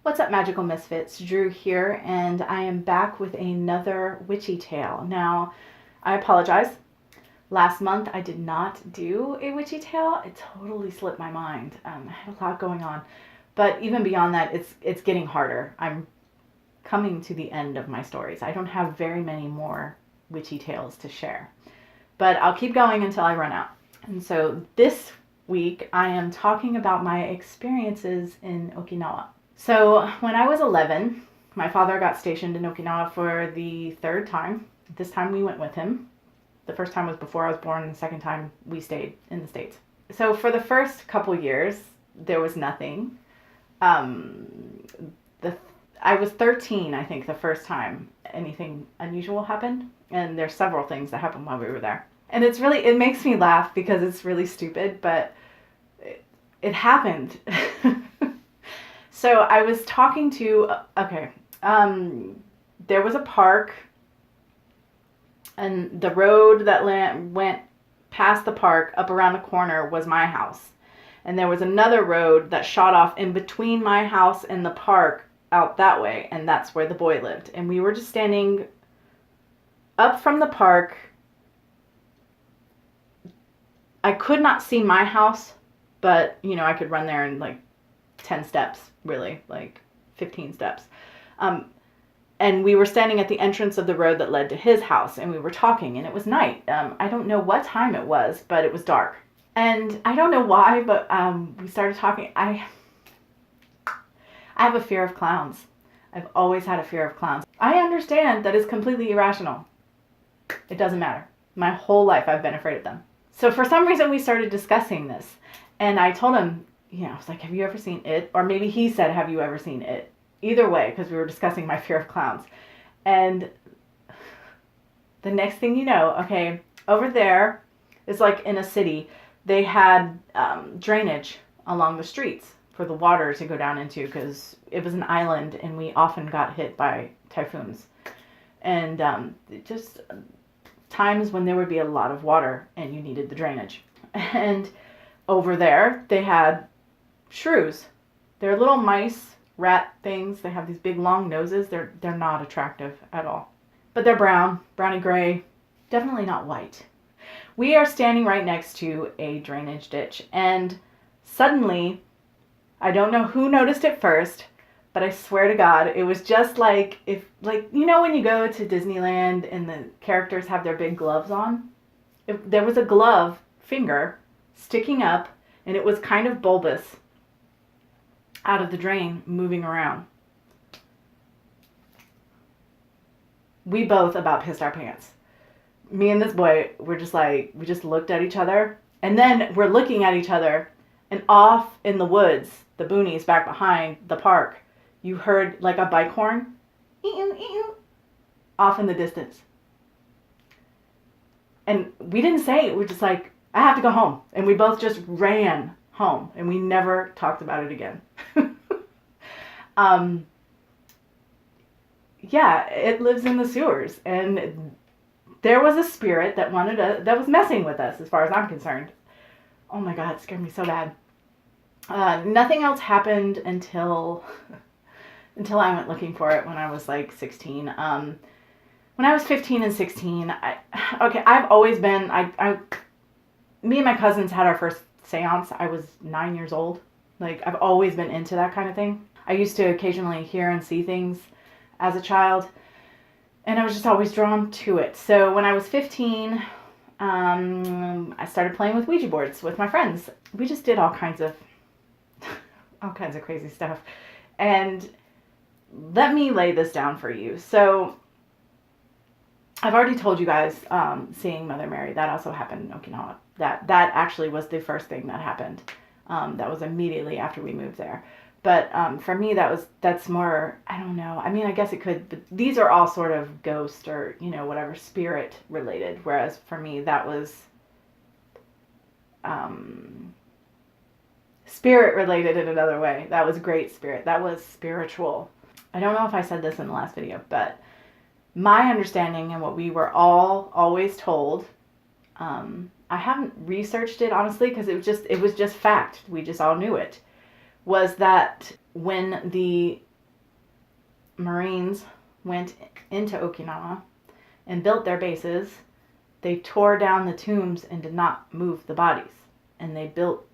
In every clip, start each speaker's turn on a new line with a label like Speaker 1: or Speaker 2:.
Speaker 1: What's up, Magical Misfits? Drew here, and I am back with another witchy tale. Now, I apologize. Last month I did not do a witchy tale. It totally slipped my mind. I had a lot going on. But even beyond that, it's getting harder. I'm coming to the end of my stories. I don't have very many more witchy tales to share. But I'll keep going until I run out. And so this week I am talking about my experiences in Okinawa. So when I was 11, my father got stationed in Okinawa for the third time. This time we went with him. The first time was before I was born, and the second time we stayed in the States. So for the first couple years, there was nothing. I was 13, I think, the first time anything unusual happened. And there's several things that happened while we were there. And it makes me laugh because it's really stupid, but it happened. So I was talking to, there was a park, and the road that went past the park up around the corner was my house. And there was another road that shot off in between my house and the park out that way, and that's where the boy lived. And we were just standing up from the park. I could not see my house, but, I could run there in like 10 steps, really, like 15 steps. And we were standing at the entrance of the road that led to his house, and we were talking, and it was night. I don't know what time it was, but it was dark. And I don't know why, but we started talking. I have a fear of clowns. I've always had a fear of clowns. I understand that it's completely irrational. It doesn't matter. My whole life I've been afraid of them. So for some reason we started discussing this, and I told him, I was like, have you ever seen it? Or maybe he said, have you ever seen it? Either way, because we were discussing my fear of clowns. And the next thing you know, okay, over there is like in a city, they had drainage along the streets for the water to go down into, because it was an island and we often got hit by typhoons. And just times when there would be a lot of water and you needed the drainage. And over there, they had shrews. They're little mice, rat things. They have these big long noses. They're not attractive at all. But they're brown, browny gray, definitely not white. We are standing right next to a drainage ditch, and suddenly, I don't know who noticed it first, but I swear to God, it was just like when you go to Disneyland and the characters have their big gloves on? There was a glove finger sticking up, and it was kind of bulbous out of the drain, moving around. We both about pissed our pants. Me and this boy were just like, we just looked at each other, and then we're looking at each other, and off in the woods, the boonies back behind the park, you heard like a bike horn, off in the distance. And we didn't say it, we're just like, I have to go home. And we both just ran home, and we never talked about it again. Yeah, it lives in the sewers, and there was a spirit that that was messing with us, as far as I'm concerned. Oh my God, it scared me so bad. Nothing else happened until I went looking for it when I was like 16. When I was 15 and 16, I've always been, me and my cousins had our first seance. I was 9 years old. Like, I've always been into that kind of thing. I used to occasionally hear and see things as a child, and I was just always drawn to it. So when I was 15, I started playing with Ouija boards with my friends. We just did all kinds of crazy stuff. And let me lay this down for you. So I've already told you guys, seeing Mother Mary, that also happened in Okinawa. That actually was the first thing that happened. That was immediately after we moved there. But for me, that's more, I don't know. I mean, I guess it could, but these are all sort of ghost or, whatever, spirit related. Whereas for me, that was spirit related in another way. That was great spirit. That was spiritual. I don't know if I said this in the last video, but my understanding and what we were all always told, I haven't researched it honestly, because it was just fact. We just all knew it. Was that when the Marines went into Okinawa and built their bases, they tore down the tombs and did not move the bodies. And they built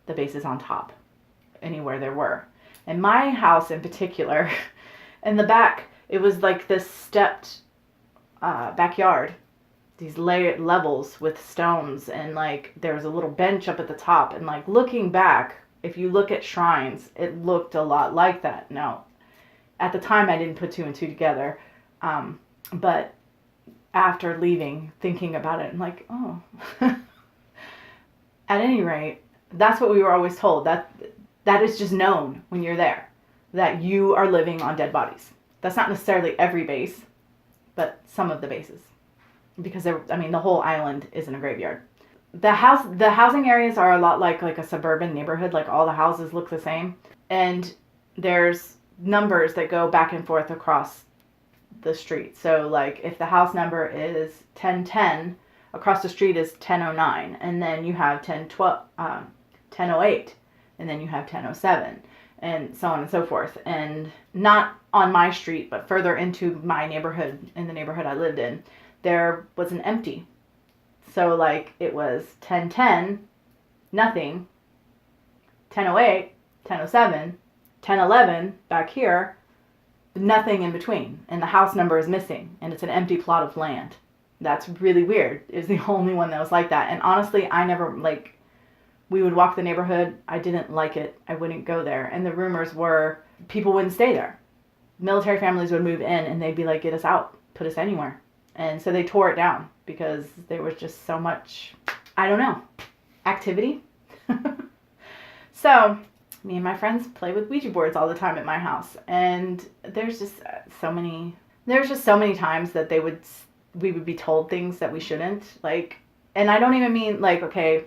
Speaker 1: the bases on top, anywhere there were. And my house in particular, in the back, it was like this stepped backyard. These layered levels with stones, and like there was a little bench up at the top, and like looking back, if you look at shrines, it looked a lot like that. Now, at the time I didn't put two and two together, but after leaving, thinking about it, I'm like, oh. At any rate, that's what we were always told, that is just known when you're there, that you are living on dead bodies. That's not necessarily every base, but some of the bases. Because the whole island is in a graveyard. The housing areas are a lot like a suburban neighborhood. Like all the houses look the same, and there's numbers that go back and forth across the street. So like if the house number is 1010, across the street is 1009, and then you have 1008, and then you have 1007, and so on and so forth. And not on my street, but further into my neighborhood, in the neighborhood I lived in, there was an empty. So like it was 1010, nothing, 1008, 1007, 1011 back here, nothing in between. And the house number is missing, and it's an empty plot of land. That's really weird. It was the only one that was like that. And honestly, I never, we would walk the neighborhood. I didn't like it. I wouldn't go there. And the rumors were people wouldn't stay there. Military families would move in, and they'd be like, get us out, put us anywhere. And so they tore it down because there was just so much, I don't know, activity. So me and my friends play with Ouija boards all the time at my house. And there's just so many times that we would be told things that we shouldn't. And I don't even mean okay,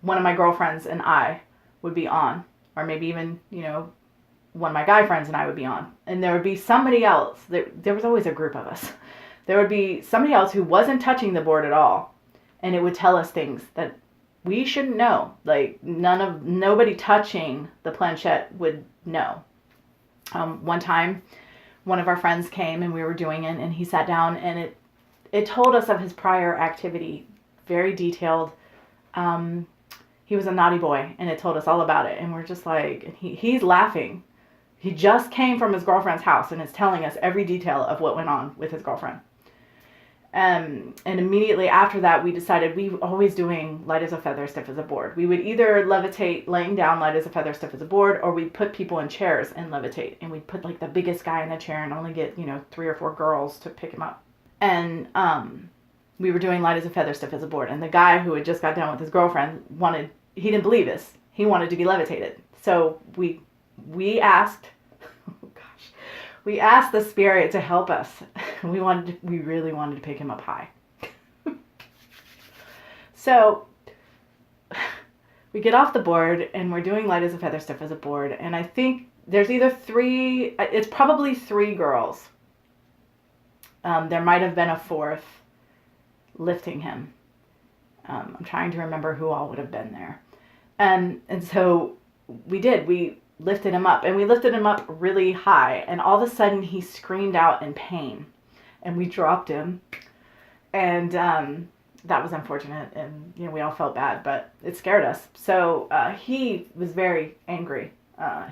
Speaker 1: one of my girlfriends and I would be on, or maybe even, one of my guy friends and I would be on. And there would be somebody else. There was always a group of us. There would be somebody else who wasn't touching the board at all, and it would tell us things that we shouldn't know. Nobody touching the planchette would know. One time, one of our friends came and we were doing it, and he sat down, and it told us of his prior activity, very detailed. He was a naughty boy, and it told us all about it, and we're just like, he's laughing. He just came from his girlfriend's house and is telling us every detail of what went on with his girlfriend. And immediately after that, we decided we were always doing light as a feather, stiff as a board. We would either levitate laying down, light as a feather, stiff as a board, or we'd put people in chairs and levitate. And we'd put the biggest guy in the chair and only get, 3 or 4 girls to pick him up. And we were doing light as a feather, stiff as a board. And the guy who had just got done with his girlfriend he didn't believe us. He wanted to be levitated. So we asked, we asked the spirit to help us. We really wanted to pick him up high. So we get off the board and we're doing light as a feather, stiff as a board. And I think there's it's probably 3 girls. There might have been a 4th lifting him. I'm trying to remember who all would have been there. And so we lifted him up, and we lifted him up really high, and all of a sudden he screamed out in pain, and we dropped him, and that was unfortunate, and we all felt bad, but it scared us. So he was very angry.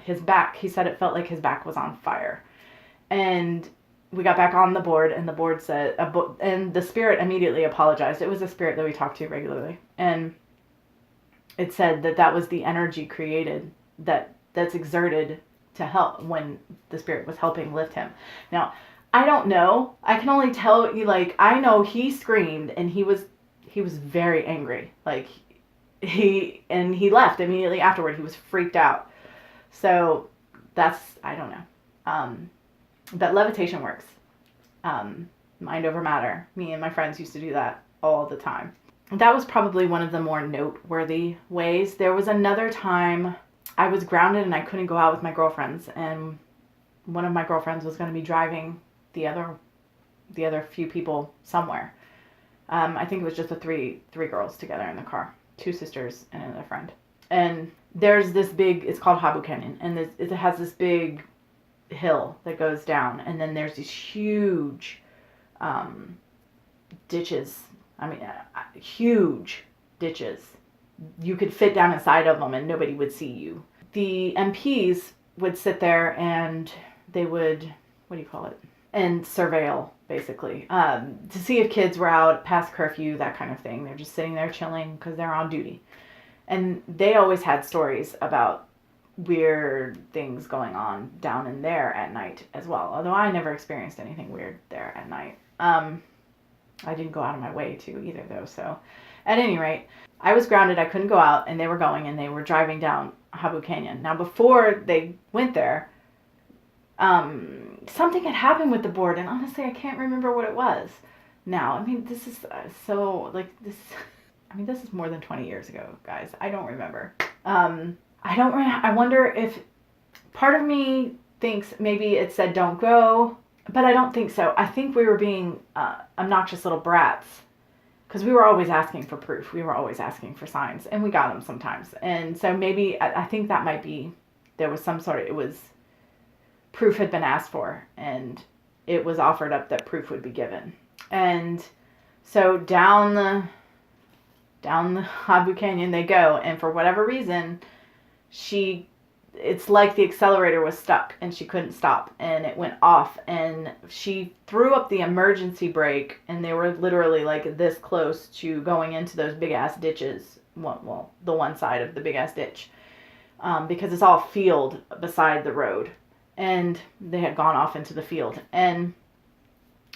Speaker 1: He said it felt like his back was on fire, and we got back on the board, and the board said, and the spirit immediately apologized. It was a spirit that we talked to regularly, and it said that was the energy created that's exerted to help when the spirit was helping lift him. Now, I don't know. I can only tell you, I know he screamed, and he was very angry. He left immediately afterward. He was freaked out. So I don't know. But levitation works. Mind over matter. Me and my friends used to do that all the time. That was probably one of the more noteworthy ways. There was another time I was grounded and I couldn't go out with my girlfriends, and one of my girlfriends was going to be driving the other few people somewhere. I think it was just the three girls together in the car, 2 sisters and another friend. And there's this big, it's called Habu Canyon, and it has this big hill that goes down, and then there's these huge ditches. I mean, huge ditches. You could fit down inside of them and nobody would see you. The MPs would sit there and they would, what do you call it? And surveil, basically, to see if kids were out past curfew, that kind of thing. They're just sitting there chilling because they're on duty. And they always had stories about weird things going on down in there at night as well. Although I never experienced anything weird there at night. I didn't go out of my way to either, though. So at any rate, I was grounded. I couldn't go out, and they were going, and they were driving down Habu Canyon. Now, before they went there, something had happened with the board, and honestly, I can't remember what it was now. I mean, this is this is more than 20 years ago, guys. I don't remember. I wonder if part of me thinks maybe it said don't go, but I don't think so. I think we were being obnoxious little brats because we were always asking for proof. We were always asking for signs, and we got them sometimes. And so maybe I think that might be, there was some sort of, proof had been asked for, and it was offered up that proof would be given. And so down the Habu Canyon they go, and for whatever reason, it's like the accelerator was stuck and she couldn't stop, and it went off, and she threw up the emergency brake, and they were literally like this close to going into those big ass ditches. Well, the one side of the big ass ditch, because it's all field beside the road, and they had gone off into the field. And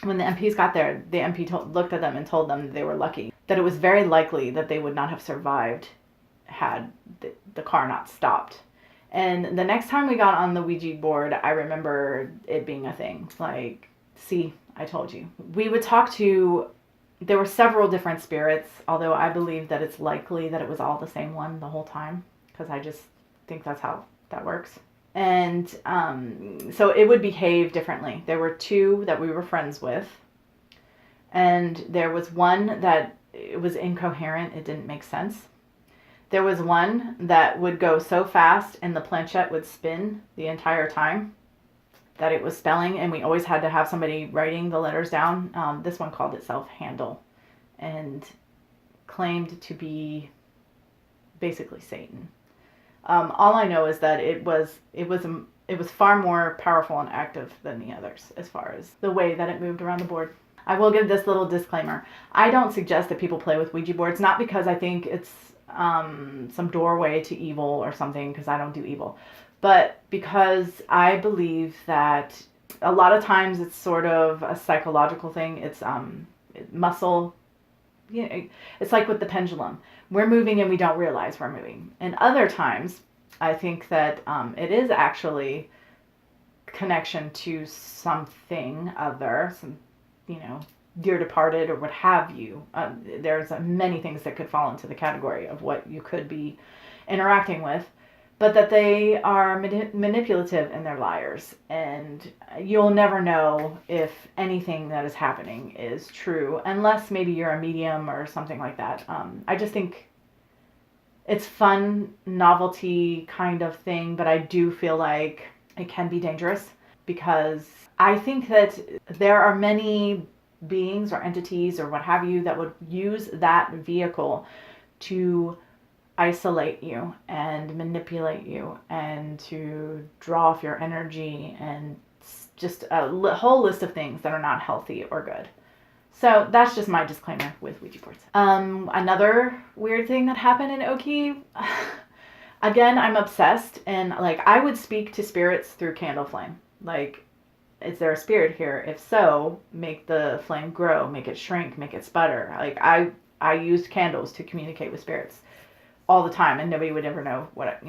Speaker 1: when the MPs got there, the MP looked at them and told them they were lucky, that it was very likely that they would not have survived had the car not stopped. And the next time we got on the Ouija board, I remember it being a thing. Like, see, I told you. We would talk to, there were several different spirits, although I believe that it's likely that it was all the same one the whole time, because I just think that's how that works. And so it would behave differently. There were two that we were friends with, and there was one that it was incoherent. It didn't make sense. There was one that would go so fast and the planchette would spin the entire time that it was spelling, and we always had to have somebody writing the letters down. This one called itself Handle and claimed to be basically Satan. All I know is that it was far more powerful and active than the others as far as the way that it moved around the board. I will give this little disclaimer. I don't suggest that people play with Ouija boards, not because I think it's some doorway to evil or something, because I don't do evil, but because I believe that a lot of times it's sort of a psychological thing. It's muscle. It's like with the pendulum. We're moving and we don't realize we're moving. And other times, I think that it is actually connection to something other, some, dear departed or what have you. There's many things that could fall into the category of what you could be interacting with, but that they are manipulative and they're liars. And you'll never know if anything that is happening is true, unless maybe you're a medium or something like that. I just think it's fun, novelty kind of thing, but I do feel like it can be dangerous, because I think that there are many beings or entities or what have you that would use that vehicle to isolate you and manipulate you and to draw off your energy and just a whole list of things that are not healthy or good. So that's just my disclaimer with Ouija boards. Another weird thing that happened in Oki, again, I'm obsessed, and I would speak to spirits through candle flame. Is there a spirit here? If so, make the flame grow, make it shrink, make it sputter. I used candles to communicate with spirits all the time, and nobody would ever know what,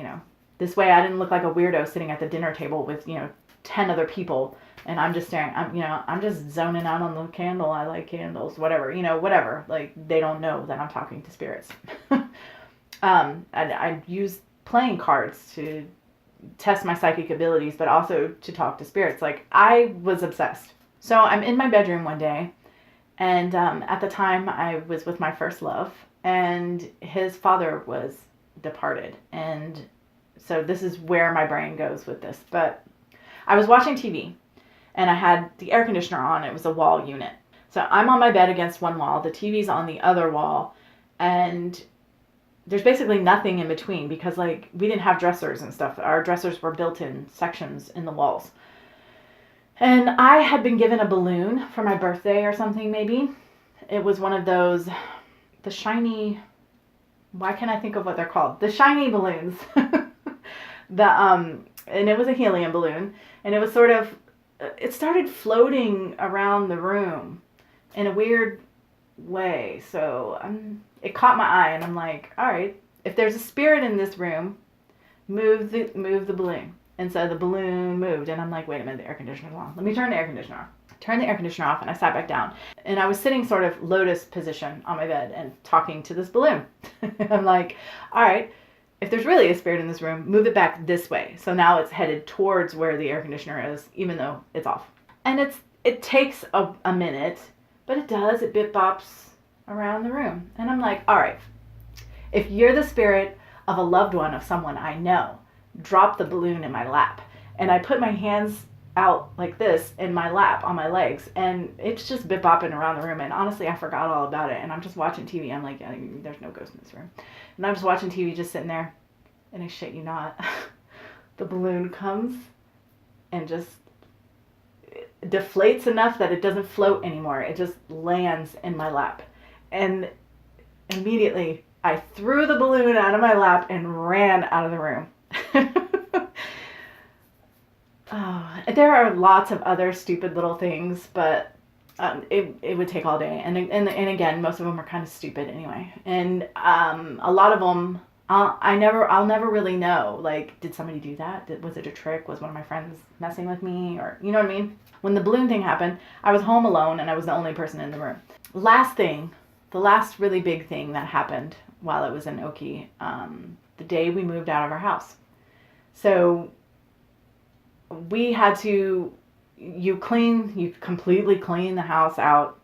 Speaker 1: This way I didn't look like a weirdo sitting at the dinner table with, 10 other people, and I'm just staring, I'm just zoning out on the candle. I like candles, whatever, whatever. They don't know that I'm talking to spirits. I used playing cards to test my psychic abilities, but also to talk to spirits. I was obsessed. So I'm in my bedroom one day, and at the time I was with my first love, and his father was departed. And so this is where my brain goes with this, but I was watching TV and I had the air conditioner on. It was a wall unit. So I'm on my bed against one wall. The TV's on the other wall. And there's basically nothing in between because like we didn't have dressers and stuff. Our dressers were built in sections in the walls. And I had been given a balloon for my birthday or something maybe. It was one of those, the shiny, why can't I think of what they're called? The shiny balloons. And it was a helium balloon. And it was sort of, it started floating around the room in a weird way. So it caught my eye and I'm like, all right, if there's a spirit in this room, move the balloon. And so the balloon moved and I'm like, wait a minute, the air conditioner's on. Let me turn the air conditioner off. Turn the air conditioner off and I sat back down. And I was sitting sort of lotus position on my bed and talking to this balloon. I'm like, all right, if there's really a spirit in this room, move it back this way. So now it's headed towards where the air conditioner is, even though it's off. And it takes a minute, but it does. It bit bops around the room. And I'm like, all right, if you're the spirit of a loved one of someone I know, drop the balloon in my lap. And I put my hands out like this in my lap on my legs, and it's just bit bopping around the room. And honestly, I forgot all about it. And I'm just watching TV. I'm like, there's no ghost in this room. And I'm just watching TV, just sitting there. And I shit you not, the balloon comes and just deflates enough that it doesn't float anymore. It just lands in my lap. And immediately I threw the balloon out of my lap and ran out of the room. Oh, there are lots of other stupid little things, but it would take all day. And again, most of them are kind of stupid anyway. And a lot of them, I'll never really know. Like, did somebody do that? Was it a trick? Was one of my friends messing with me? Or, you know what I mean? When the balloon thing happened, I was home alone and I was the only person in the room. The last really big thing that happened while I was in Oki, the day we moved out of our house. So we had to, you completely clean the house out,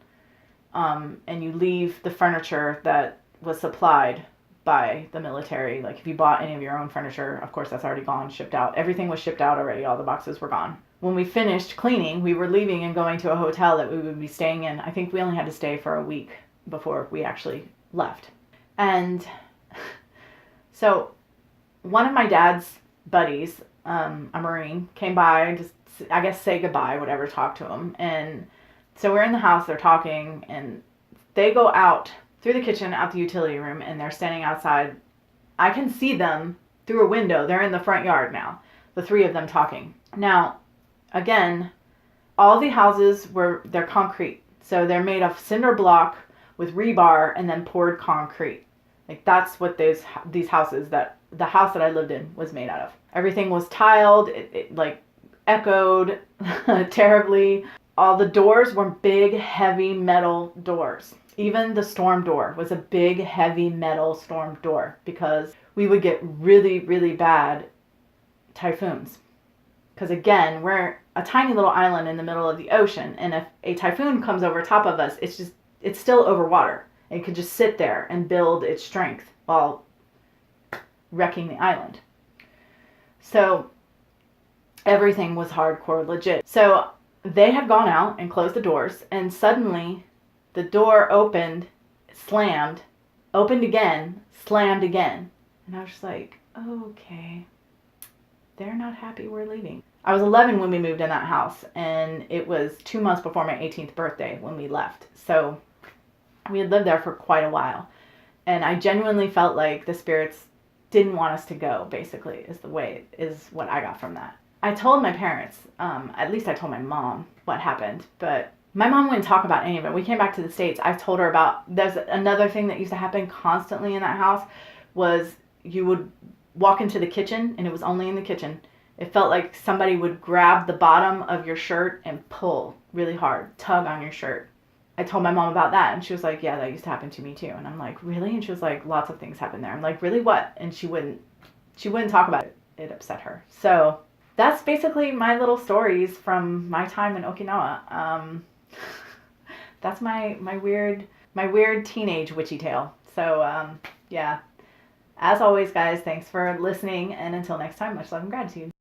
Speaker 1: and you leave the furniture that was supplied by the military. Like if you bought any of your own furniture, of course that's already gone, shipped out. Everything was shipped out already. All the boxes were gone. When we finished cleaning, we were leaving and going to a hotel that we would be staying in. I think we only had to stay for a week before we actually left. And so one of my dad's buddies, a Marine, came by, just, I guess, say goodbye, whatever, talk to him. And so we're in the house, they're talking, and they go out through the kitchen, out the utility room, and they're standing outside. I can see them through a window. They're in the front yard now, the three of them talking. Now, again, all the houses they're concrete. So they're made of cinder block with rebar and then poured concrete. Like that's what these houses, the house that I lived in was made out of. Everything was tiled. It like echoed terribly. All the doors were big, heavy metal doors. Even the storm door was a big, heavy metal storm door because we would get really, really bad typhoons. Because again, we're a tiny little island in the middle of the ocean, and if a typhoon comes over top of us, it's still over water. It could just sit there and build its strength while wrecking the island. So everything was hardcore legit. So they had gone out and closed the doors, and suddenly the door opened, slammed, opened again, slammed again. And I was just like, okay, they're not happy we're leaving. I was 11 when we moved in that house, and it was 2 months before my 18th birthday when we left. So we had lived there for quite a while. And I genuinely felt like the spirits didn't want us to go, basically, is what I got from that. I told my parents, at least I told my mom what happened, but my mom wouldn't talk about any of it. We came back to the States. I told her there's another thing that used to happen constantly in that house was you would walk into the kitchen, and it was only in the kitchen. It felt like somebody would grab the bottom of your shirt and pull really hard, tug on your shirt. I told my mom about that, and she was like, yeah, that used to happen to me too. And I'm like, really? And she was like, lots of things happen there. I'm like, really, what? And she wouldn't talk about it. It upset her. So that's basically my little stories from my time in Okinawa. That's my weird teenage witchy tale. So yeah, as always, guys, thanks for listening, and until next time, much love and gratitude.